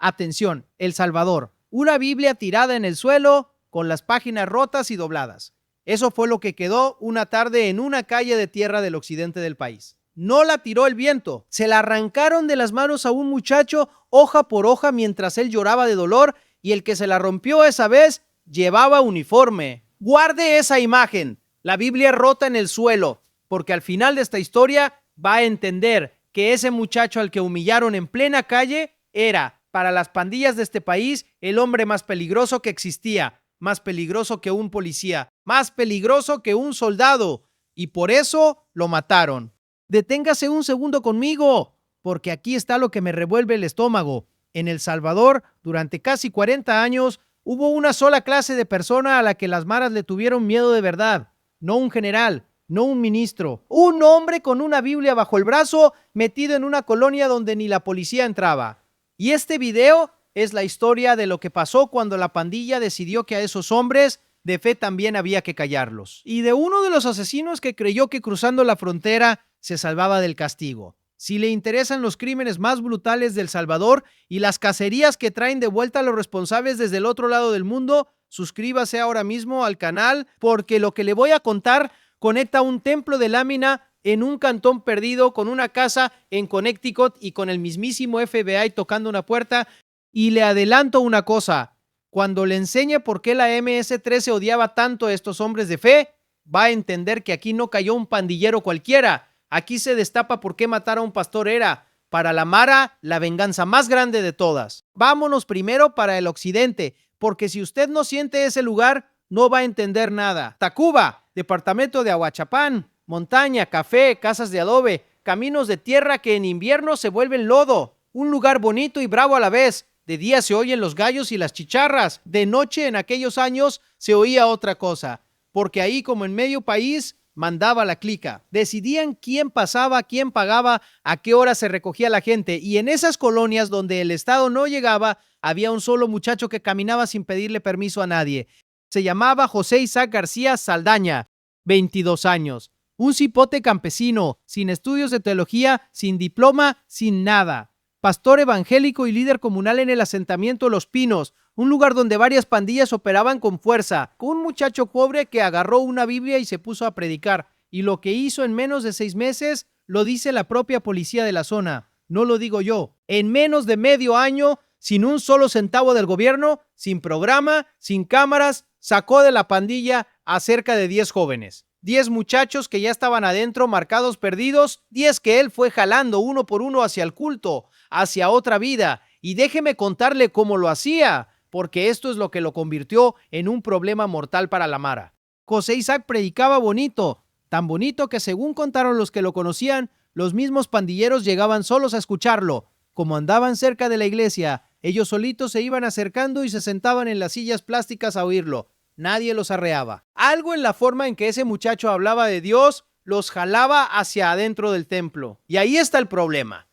Atención, El Salvador. Una Biblia tirada en el suelo con las páginas rotas y dobladas. Eso fue lo que quedó una tarde en una calle de tierra del occidente del país. No la tiró el viento, se la arrancaron de las manos a un muchacho hoja por hoja mientras él lloraba de dolor, y el que se la rompió esa vez llevaba uniforme. Guarde esa imagen, la Biblia rota en el suelo, porque al final de esta historia va a entender que ese muchacho al que humillaron en plena calle era, para las pandillas de este país, el hombre más peligroso que existía, más peligroso que un policía, más peligroso que un soldado, y por eso lo mataron. Deténgase un segundo conmigo, porque aquí está lo que me revuelve el estómago. En El Salvador, durante casi 40 años, hubo una sola clase de persona a la que las maras le tuvieron miedo de verdad. No un general, no un ministro, un hombre con una Biblia bajo el brazo metido en una colonia donde ni la policía entraba. Y este video es la historia de lo que pasó cuando la pandilla decidió que a esos hombres de fe también había que callarlos. Y de uno de los asesinos que creyó que cruzando la frontera se salvaba del castigo. Si le interesan los crímenes más brutales de El Salvador y las cacerías que traen de vuelta a los responsables desde el otro lado del mundo, suscríbase ahora mismo al canal, porque lo que le voy a contar conecta un templo de lámina en un cantón perdido con una casa en Connecticut y con el mismísimo FBI tocando una puerta. Y le adelanto una cosa, cuando le enseñe por qué la MS-13 odiaba tanto a estos hombres de fe, va a entender que aquí no cayó un pandillero cualquiera. Aquí se destapa por qué matar a un pastor era, para la Mara, la venganza más grande de todas. Vámonos primero para el occidente, porque si usted no siente ese lugar, no va a entender nada. Tacuba, departamento de Ahuachapán, montaña, café, casas de adobe, caminos de tierra que en invierno se vuelven lodo. Un lugar bonito y bravo a la vez. De día se oyen los gallos y las chicharras. De noche en aquellos años se oía otra cosa, porque ahí, como en medio país, mandaba la clica. Decidían quién pasaba, quién pagaba, a qué hora se recogía la gente, y en esas colonias donde el Estado no llegaba, había un solo muchacho que caminaba sin pedirle permiso a nadie. Se llamaba José Isaac García Saldaña, 22 años. Un cipote campesino, sin estudios de teología, sin diploma, sin nada. Pastor evangélico y líder comunal en el asentamiento Los Pinos, un lugar donde varias pandillas operaban con fuerza. Un muchacho pobre que agarró una Biblia y se puso a predicar. Y lo que hizo en menos de 6 meses lo dice la propia policía de la zona. No lo digo yo. En menos de medio año, sin un solo centavo del gobierno, sin programa, sin cámaras, sacó de la pandilla a cerca de 10 jóvenes. 10 muchachos que ya estaban adentro, marcados perdidos, 10 que él fue jalando uno por uno hacia el culto, hacia otra vida. Y déjeme contarle cómo lo hacía, porque esto es lo que lo convirtió en un problema mortal para la Mara. José Isaac predicaba bonito, tan bonito que según contaron los que lo conocían, los mismos pandilleros llegaban solos a escucharlo. Como andaban cerca de la iglesia, ellos solitos se iban acercando y se sentaban en las sillas plásticas a oírlo. Nadie los arreaba. Algo en la forma en que ese muchacho hablaba de Dios los jalaba hacia adentro del templo. Y ahí está el problema.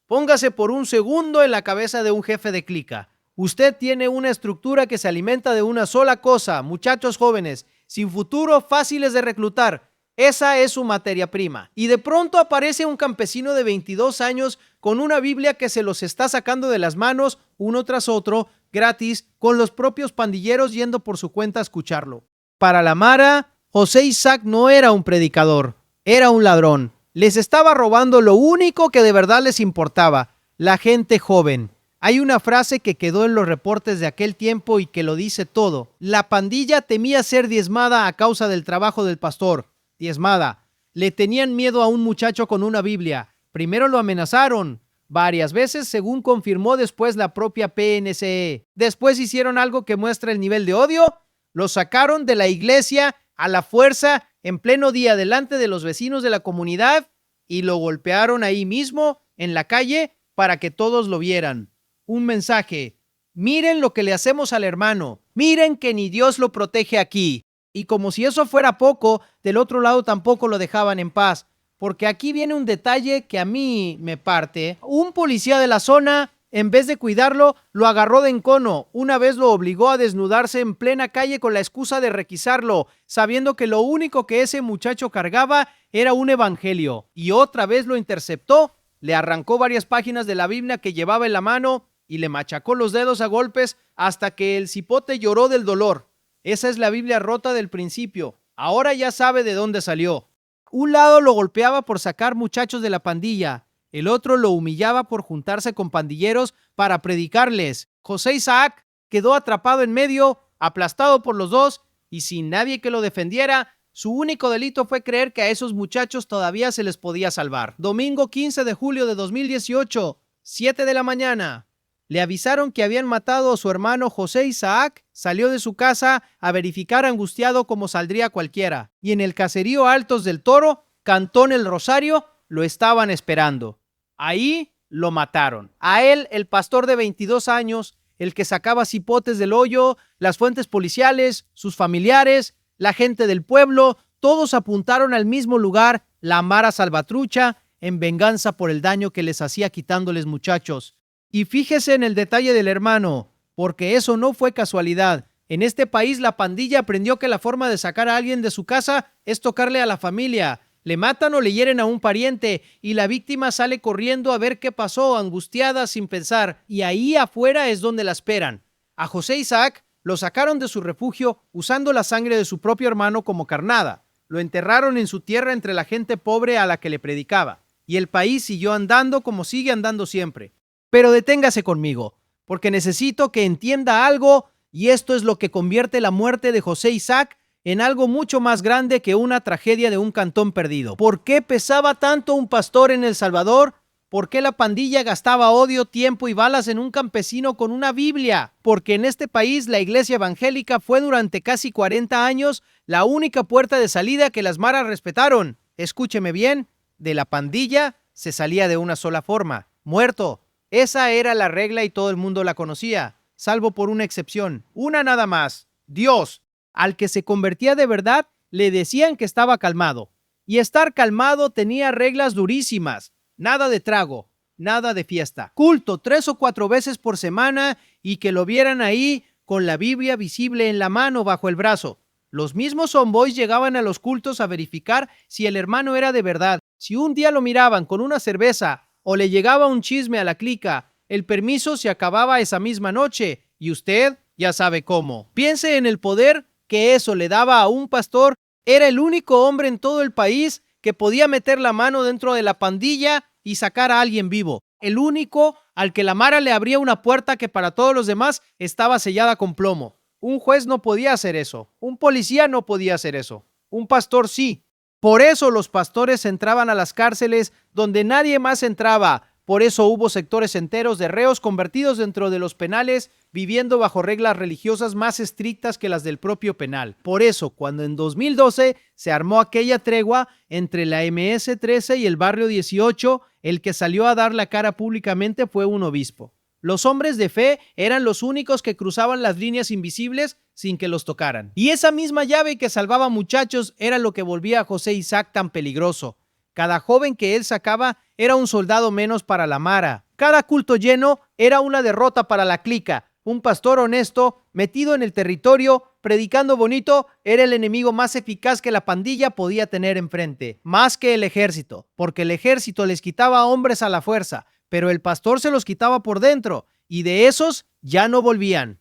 Póngase por un segundo en la cabeza de un jefe de clica. Usted tiene una estructura que se alimenta de una sola cosa, muchachos jóvenes, sin futuro, fáciles de reclutar. Esa es su materia prima. Y de pronto aparece un campesino de 22 años con una Biblia que se los está sacando de las manos uno tras otro, gratis, con los propios pandilleros yendo por su cuenta a escucharlo. Para la Mara, José Isaac no era un predicador, era un ladrón. Les estaba robando lo único que de verdad les importaba, la gente joven. Hay una frase que quedó en los reportes de aquel tiempo y que lo dice todo. La pandilla temía ser diezmada a causa del trabajo del pastor. Diezmada. Le tenían miedo a un muchacho con una Biblia. Primero lo amenazaron varias veces, según confirmó después la propia PNCE. Después hicieron algo que muestra el nivel de odio. Lo sacaron de la iglesia a la fuerza en pleno día delante de los vecinos de la comunidad y lo golpearon ahí mismo en la calle para que todos lo vieran. Un mensaje: miren lo que le hacemos al hermano, miren que ni Dios lo protege aquí. Y como si eso fuera poco, del otro lado tampoco lo dejaban en paz, porque aquí viene un detalle que a mí me parte. Un policía de la zona, en vez de cuidarlo, lo agarró de encono. Una vez lo obligó a desnudarse en plena calle con la excusa de requisarlo, sabiendo que lo único que ese muchacho cargaba era un evangelio. Y otra vez lo interceptó, le arrancó varias páginas de la Biblia que llevaba en la mano y le machacó los dedos a golpes hasta que el cipote lloró del dolor. Esa es la Biblia rota del principio. Ahora ya sabe de dónde salió. Un lado lo golpeaba por sacar muchachos de la pandilla, el otro lo humillaba por juntarse con pandilleros para predicarles. José Isaac quedó atrapado en medio, aplastado por los dos y sin nadie que lo defendiera. Su único delito fue creer que a esos muchachos todavía se les podía salvar. Domingo 15 de julio de 2018, 7 de la mañana. Le avisaron que habían matado a su hermano José Isaac. Salió de su casa a verificar angustiado como saldría cualquiera. Y en el caserío Altos del Toro, Cantón El Rosario, lo estaban esperando. Ahí lo mataron. A él, el pastor de 22 años, el que sacaba cipotes del hoyo, las fuentes policiales, sus familiares, la gente del pueblo, todos apuntaron al mismo lugar, la Mara Salvatrucha, en venganza por el daño que les hacía quitándoles muchachos. Y fíjese en el detalle del hermano, porque eso no fue casualidad. En este país la pandilla aprendió que la forma de sacar a alguien de su casa es tocarle a la familia. Le matan o le hieren a un pariente y la víctima sale corriendo a ver qué pasó, angustiada, sin pensar. Y ahí afuera es donde la esperan. A José Isaac lo sacaron de su refugio usando la sangre de su propio hermano como carnada. Lo enterraron en su tierra entre la gente pobre a la que le predicaba. Y el país siguió andando como sigue andando siempre. Pero deténgase conmigo, porque necesito que entienda algo, y esto es lo que convierte la muerte de José Isaac en algo mucho más grande que una tragedia de un cantón perdido. ¿Por qué pesaba tanto un pastor en El Salvador? ¿Por qué la pandilla gastaba odio, tiempo y balas en un campesino con una Biblia? Porque en este país la iglesia evangélica fue durante casi 40 años la única puerta de salida que las maras respetaron. Escúcheme bien, de la pandilla se salía de una sola forma: muerto. Esa era la regla y todo el mundo la conocía, salvo por una excepción, una nada más: Dios. Al que se convertía de verdad le decían que estaba calmado. Y estar calmado tenía reglas durísimas: nada de trago, nada de fiesta, culto 3 o 4 veces por semana y que lo vieran ahí con la Biblia visible en la mano bajo el brazo. Los mismos homeboys llegaban a los cultos a verificar si el hermano era de verdad. Si un día lo miraban con una cerveza o le llegaba un chisme a la clica, el permiso se acababa esa misma noche y usted ya sabe cómo. Piense en el poder que eso le daba a un pastor. Era el único hombre en todo el país que podía meter la mano dentro de la pandilla y sacar a alguien vivo. El único al que la mara le abría una puerta que para todos los demás estaba sellada con plomo. Un juez no podía hacer eso. Un policía no podía hacer eso. Un pastor sí. Por eso los pastores entraban a las cárceles donde nadie más entraba. Por eso hubo sectores enteros de reos convertidos dentro de los penales, viviendo bajo reglas religiosas más estrictas que las del propio penal. Por eso, cuando en 2012 se armó aquella tregua entre la MS-13 y el Barrio 18, el que salió a dar la cara públicamente fue un obispo. Los hombres de fe eran los únicos que cruzaban las líneas invisibles sin que los tocaran. Y esa misma llave que salvaba muchachos era lo que volvía a José Isaac tan peligroso. Cada joven que él sacaba era un soldado menos para la mara. Cada culto lleno era una derrota para la clica. Un pastor honesto, metido en el territorio, predicando bonito, era el enemigo más eficaz que la pandilla podía tener enfrente. Más que el ejército, porque el ejército les quitaba hombres a la fuerza, pero el pastor se los quitaba por dentro, y de esos ya no volvían.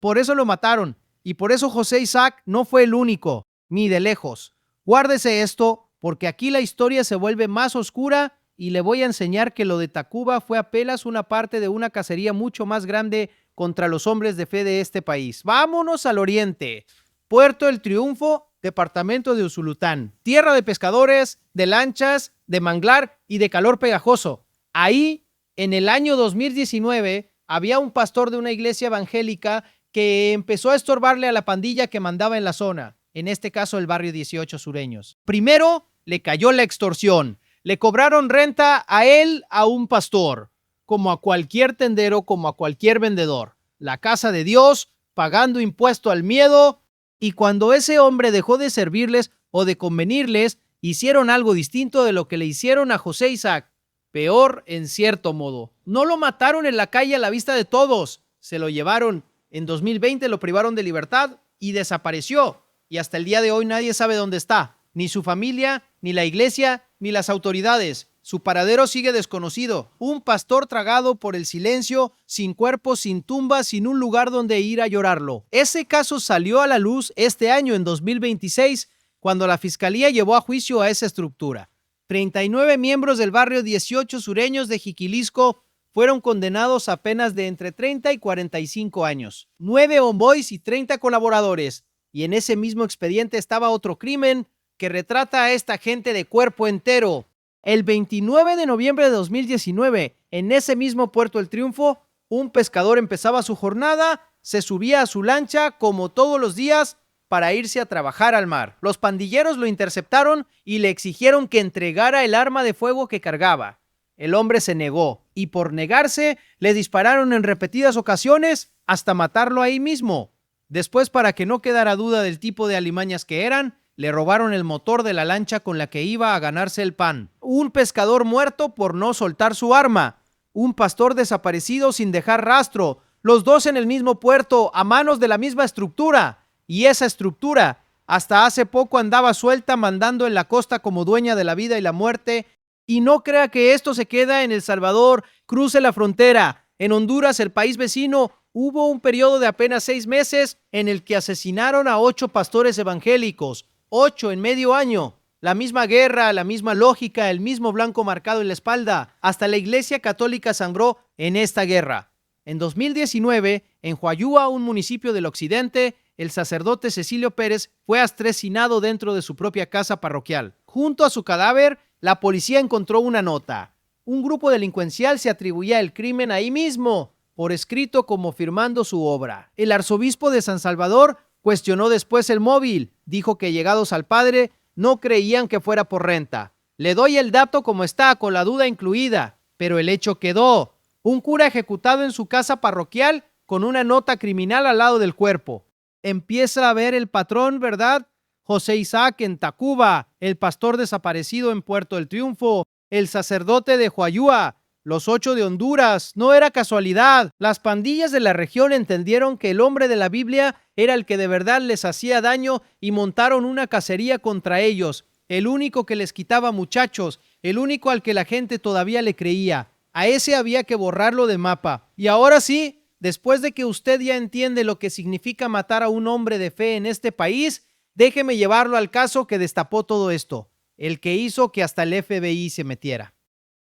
Por eso lo mataron, y por eso José Isaac no fue el único, ni de lejos. Guárdese esto, porque aquí la historia se vuelve más oscura y le voy a enseñar que lo de Tacuba fue apenas una parte de una cacería mucho más grande contra los hombres de fe de este país. Vámonos al oriente. Puerto El Triunfo, departamento de Usulután. Tierra de pescadores, de lanchas, de manglar y de calor pegajoso. Ahí, en el año 2019, había un pastor de una iglesia evangélica que empezó a estorbarle a la pandilla que mandaba en la zona, en este caso el Barrio 18 Sureños. Primero, le cayó la extorsión. Le cobraron renta a él, a un pastor, como a cualquier tendero, como a cualquier vendedor. La casa de Dios, pagando impuesto al miedo. Y cuando ese hombre dejó de servirles o de convenirles, hicieron algo distinto de lo que le hicieron a José Isaac. Peor en cierto modo. No lo mataron en la calle a la vista de todos. Se lo llevaron. En 2020 lo privaron de libertad y desapareció. Y hasta el día de hoy nadie sabe dónde está. Ni su familia, ni la iglesia, ni las autoridades. Su paradero sigue desconocido. Un pastor tragado por el silencio, sin cuerpo, sin tumba, sin un lugar donde ir a llorarlo. Ese caso salió a la luz este año, en 2026, cuando la fiscalía llevó a juicio a esa estructura. 39 miembros del barrio 18 sureños de Jiquilisco fueron condenados a penas de entre 30 y 45 años. 9 homeboys y 30 colaboradores. Y en ese mismo expediente estaba otro crimen que retrata a esta gente de cuerpo entero. El 29 de noviembre de 2019, en ese mismo Puerto El Triunfo, un pescador empezaba su jornada, se subía a su lancha como todos los días para irse a trabajar al mar. Los pandilleros lo interceptaron y le exigieron que entregara el arma de fuego que cargaba. El hombre se negó y por negarse le dispararon en repetidas ocasiones hasta matarlo ahí mismo. Después, para que no quedara duda del tipo de alimañas que eran, le robaron el motor de la lancha con la que iba a ganarse el pan. Un pescador muerto por no soltar su arma. Un pastor desaparecido sin dejar rastro. Los dos en el mismo puerto, a manos de la misma estructura. Y esa estructura, hasta hace poco andaba suelta mandando en la costa como dueña de la vida y la muerte. Y no crea que esto se queda en El Salvador. Cruce la frontera. En Honduras, el país vecino, hubo un periodo de apenas 6 meses en el que asesinaron a 8 pastores evangélicos. 8 en medio año. La misma guerra, la misma lógica, el mismo blanco marcado en la espalda. Hasta la Iglesia Católica sangró en esta guerra. En 2019, en Huayúa, un municipio del occidente, el sacerdote Cecilio Pérez fue asesinado dentro de su propia casa parroquial. Junto a su cadáver, la policía encontró una nota. Un grupo delincuencial se atribuía el crimen ahí mismo, por escrito como firmando su obra. El arzobispo de San Salvador cuestionó después el móvil. Dijo que llegados al padre no creían que fuera por renta. Le doy el dato como está, con la duda incluida, pero el hecho quedó. Un cura ejecutado en su casa parroquial con una nota criminal al lado del cuerpo. Empieza a ver el patrón, ¿verdad? José Isaac en Tacuba, el pastor desaparecido en Puerto El Triunfo, el sacerdote de Huayúa, los 8 de Honduras. No era casualidad. Las pandillas de la región entendieron que el hombre de la Biblia era el que de verdad les hacía daño y montaron una cacería contra ellos. El único que les quitaba muchachos, el único al que la gente todavía le creía. A ese había que borrarlo del mapa. Y ahora sí, después de que usted ya entiende lo que significa matar a un hombre de fe en este país, déjeme llevarlo al caso que destapó todo esto, el que hizo que hasta el FBI se metiera.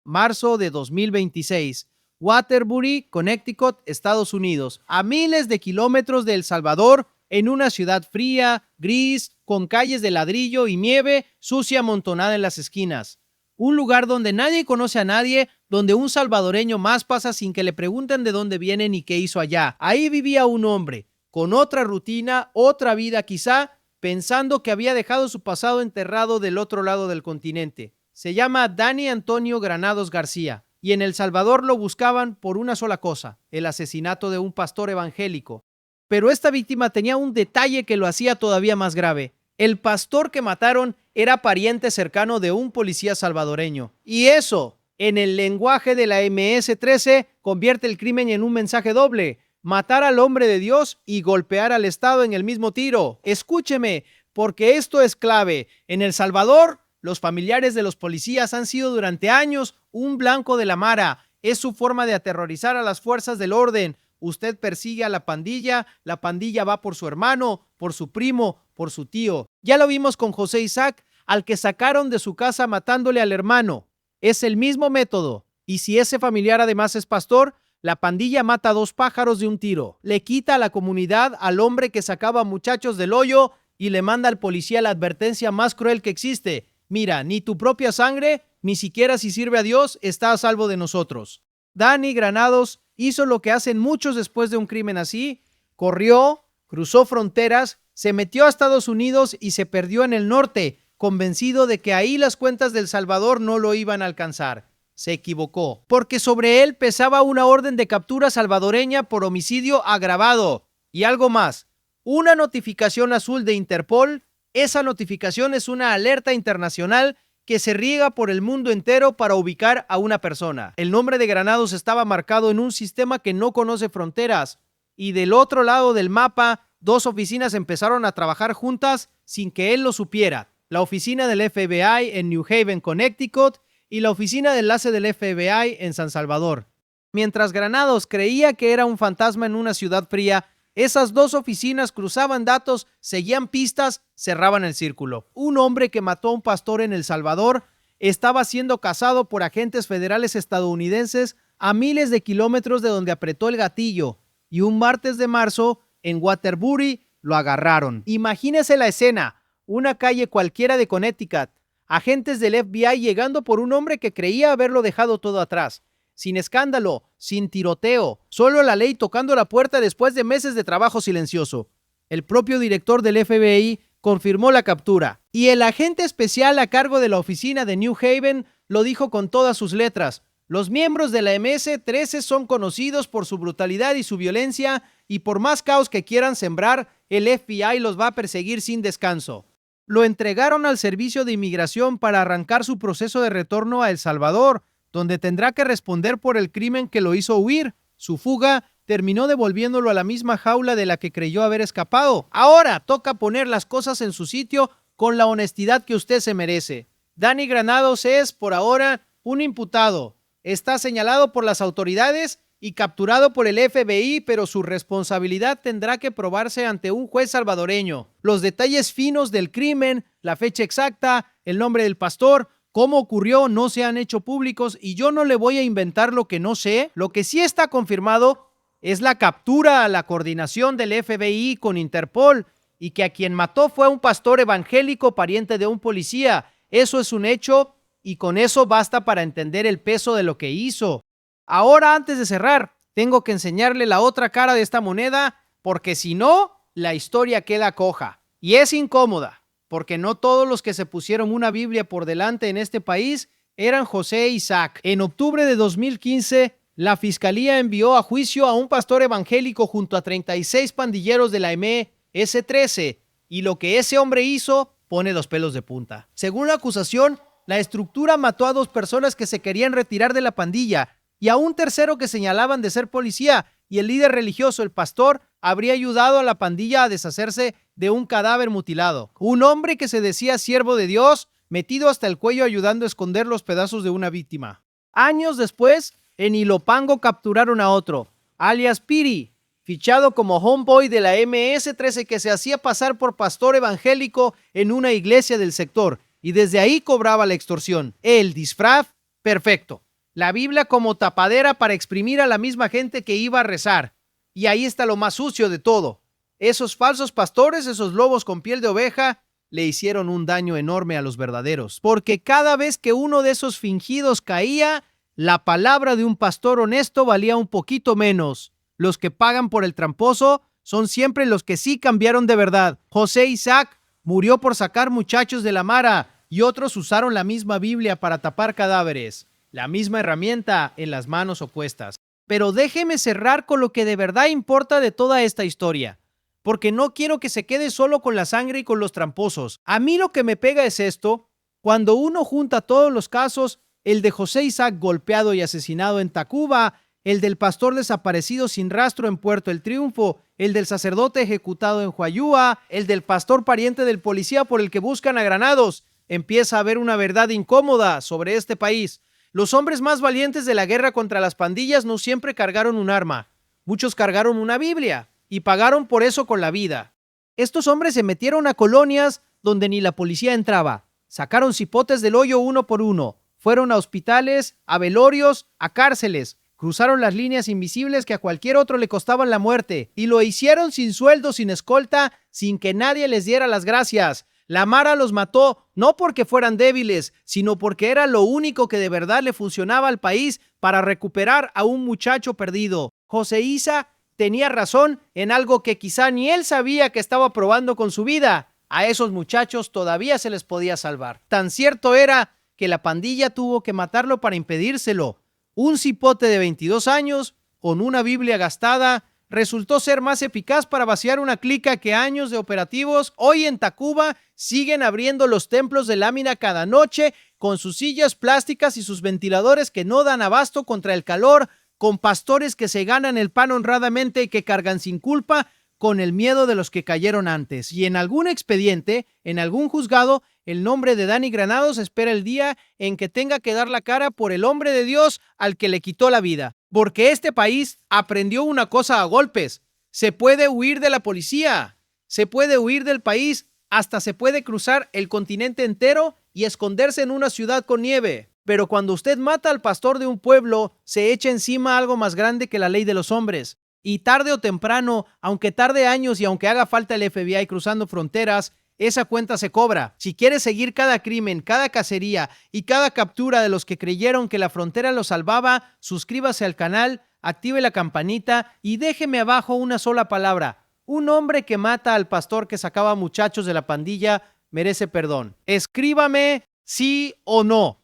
Marzo de 2026, Waterbury, Connecticut, Estados Unidos, a miles de kilómetros de El Salvador, en una ciudad fría, gris, con calles de ladrillo y nieve sucia amontonada en las esquinas. Un lugar donde nadie conoce a nadie, donde un salvadoreño más pasa sin que le pregunten de dónde viene ni qué hizo allá. Ahí vivía un hombre, con otra rutina, otra vida quizá, pensando que había dejado su pasado enterrado del otro lado del continente. Se llama Dani Antonio Granados García y en El Salvador lo buscaban por una sola cosa, el asesinato de un pastor evangélico. Pero esta víctima tenía un detalle que lo hacía todavía más grave. El pastor que mataron era pariente cercano de un policía salvadoreño. Y eso, en el lenguaje de la MS-13, convierte el crimen en un mensaje doble: matar al hombre de Dios y golpear al Estado en el mismo tiro. Escúcheme, porque esto es clave. En El Salvador, los familiares de los policías han sido durante años un blanco de la mara. Es su forma de aterrorizar a las fuerzas del orden. Usted persigue a la pandilla va por su hermano, por su primo, por su tío. Ya lo vimos con José Isaac, al que sacaron de su casa matándole al hermano. Es el mismo método. Y si ese familiar además es pastor, la pandilla mata a 2 pájaros de un tiro. Le quita a la comunidad al hombre que sacaba muchachos del hoyo y le manda al policía la advertencia más cruel que existe: mira, ni tu propia sangre, ni siquiera si sirve a Dios, está a salvo de nosotros. Dani Granados hizo lo que hacen muchos después de un crimen así: corrió, cruzó fronteras, se metió a Estados Unidos y se perdió en el norte, convencido de que ahí las cuentas del Salvador no lo iban a alcanzar. Se equivocó, porque sobre él pesaba una orden de captura salvadoreña por homicidio agravado. Y algo más, una notificación azul de Interpol. Esa notificación es una alerta internacional que se riega por el mundo entero para ubicar a una persona. El nombre de Granados estaba marcado en un sistema que no conoce fronteras. Y del otro lado del mapa, 2 oficinas empezaron a trabajar juntas sin que él lo supiera. La oficina del FBI en New Haven, Connecticut, y la oficina de enlace del FBI en San Salvador. Mientras Granados creía que era un fantasma en una ciudad fría, esas dos oficinas cruzaban datos, seguían pistas, cerraban el círculo. Un hombre que mató a un pastor en El Salvador estaba siendo cazado por agentes federales estadounidenses a miles de kilómetros de donde apretó el gatillo, y un martes de marzo, en Waterbury, lo agarraron. Imagínese la escena, una calle cualquiera de Connecticut, agentes del FBI llegando por un hombre que creía haberlo dejado todo atrás. Sin escándalo, sin tiroteo, solo la ley tocando la puerta después de meses de trabajo silencioso. El propio director del FBI confirmó la captura, y el agente especial a cargo de la oficina de New Haven lo dijo con todas sus letras: los miembros de la MS-13 son conocidos por su brutalidad y su violencia, y por más caos que quieran sembrar, el FBI los va a perseguir sin descanso. Lo entregaron al Servicio de Inmigración para arrancar su proceso de retorno a El Salvador, donde tendrá que responder por el crimen que lo hizo huir. Su fuga terminó devolviéndolo a la misma jaula de la que creyó haber escapado. Ahora toca poner las cosas en su sitio con la honestidad que usted se merece. Dani Granados es, por ahora, un imputado. Está señalado por las autoridades y capturado por el FBI, pero su responsabilidad tendrá que probarse ante un juez salvadoreño. Los detalles finos del crimen, la fecha exacta, el nombre del pastor, cómo ocurrió, no se han hecho públicos, y yo no le voy a inventar lo que no sé. Lo que sí está confirmado es la captura a la coordinación del FBI con Interpol, y que a quien mató fue un pastor evangélico pariente de un policía. Eso es un hecho, y con eso basta para entender el peso de lo que hizo. Ahora, antes de cerrar, tengo que enseñarle la otra cara de esta moneda, porque si no, la historia queda coja. Y es incómoda, porque no todos los que se pusieron una Biblia por delante en este país eran José e Isaac. En octubre de 2015, la fiscalía envió a juicio a un pastor evangélico junto a 36 pandilleros de la MS-13, y lo que ese hombre hizo pone los pelos de punta. Según la acusación, la estructura mató a 2 personas que se querían retirar de la pandilla y a un tercero que señalaban de ser policía, y el líder religioso, el pastor, habría ayudado a la pandilla a deshacerse de un cadáver mutilado. Un hombre que se decía siervo de Dios, metido hasta el cuello ayudando a esconder los pedazos de una víctima. Años después, en Ilopango capturaron a otro, alias Piri, fichado como homeboy de la MS-13, que se hacía pasar por pastor evangélico en una iglesia del sector, y desde ahí cobraba la extorsión. El disfraz perfecto. La Biblia como tapadera para exprimir a la misma gente que iba a rezar. Y ahí está lo más sucio de todo. Esos falsos pastores, esos lobos con piel de oveja, le hicieron un daño enorme a los verdaderos. Porque cada vez que uno de esos fingidos caía, la palabra de un pastor honesto valía un poquito menos. Los que pagan por el tramposo son siempre los que sí cambiaron de verdad. José Isaac murió por sacar muchachos de la mara, y otros usaron la misma Biblia para tapar cadáveres. La misma herramienta en las manos opuestas. Pero déjeme cerrar con lo que de verdad importa de toda esta historia, porque no quiero que se quede solo con la sangre y con los tramposos. A mí lo que me pega es esto: cuando uno junta todos los casos, el de José Isaac golpeado y asesinado en Tacuba, el del pastor desaparecido sin rastro en Puerto El Triunfo, el del sacerdote ejecutado en Huayúa, el del pastor pariente del policía por el que buscan a Granados, empieza a haber una verdad incómoda sobre este país. Los hombres más valientes de la guerra contra las pandillas no siempre cargaron un arma. Muchos cargaron una Biblia y pagaron por eso con la vida. Estos hombres se metieron a colonias donde ni la policía entraba. Sacaron cipotes del hoyo uno por uno. Fueron a hospitales, a velorios, a cárceles. Cruzaron las líneas invisibles que a cualquier otro le costaban la muerte. Y lo hicieron sin sueldo, sin escolta, sin que nadie les diera las gracias. La Mara los mató no porque fueran débiles, sino porque era lo único que de verdad le funcionaba al país para recuperar a un muchacho perdido. José Isa tenía razón en algo que quizá ni él sabía que estaba probando con su vida. A esos muchachos todavía se les podía salvar. Tan cierto era que la pandilla tuvo que matarlo para impedírselo. Un cipote de 22 años, con una Biblia gastada, resultó ser más eficaz para vaciar una clica que años de operativos. Hoy en Tacuba siguen abriendo los templos de lámina cada noche con sus sillas plásticas y sus ventiladores que no dan abasto contra el calor, con pastores que se ganan el pan honradamente y que cargan sin culpa, con el miedo de los que cayeron antes. Y en algún expediente, en algún juzgado, el nombre de Dani Granados espera el día en que tenga que dar la cara por el hombre de Dios al que le quitó la vida. Porque este país aprendió una cosa a golpes. Se puede huir de la policía, se puede huir del país, hasta se puede cruzar el continente entero y esconderse en una ciudad con nieve. Pero cuando usted mata al pastor de un pueblo, se echa encima algo más grande que la ley de los hombres. Y tarde o temprano, aunque tarde años y aunque haga falta el FBI cruzando fronteras, esa cuenta se cobra. Si quiere seguir cada crimen, cada cacería y cada captura de los que creyeron que la frontera los salvaba, suscríbase al canal, active la campanita y déjeme abajo una sola palabra. Un hombre que mata al pastor que sacaba muchachos de la pandilla merece perdón. Escríbame sí o no.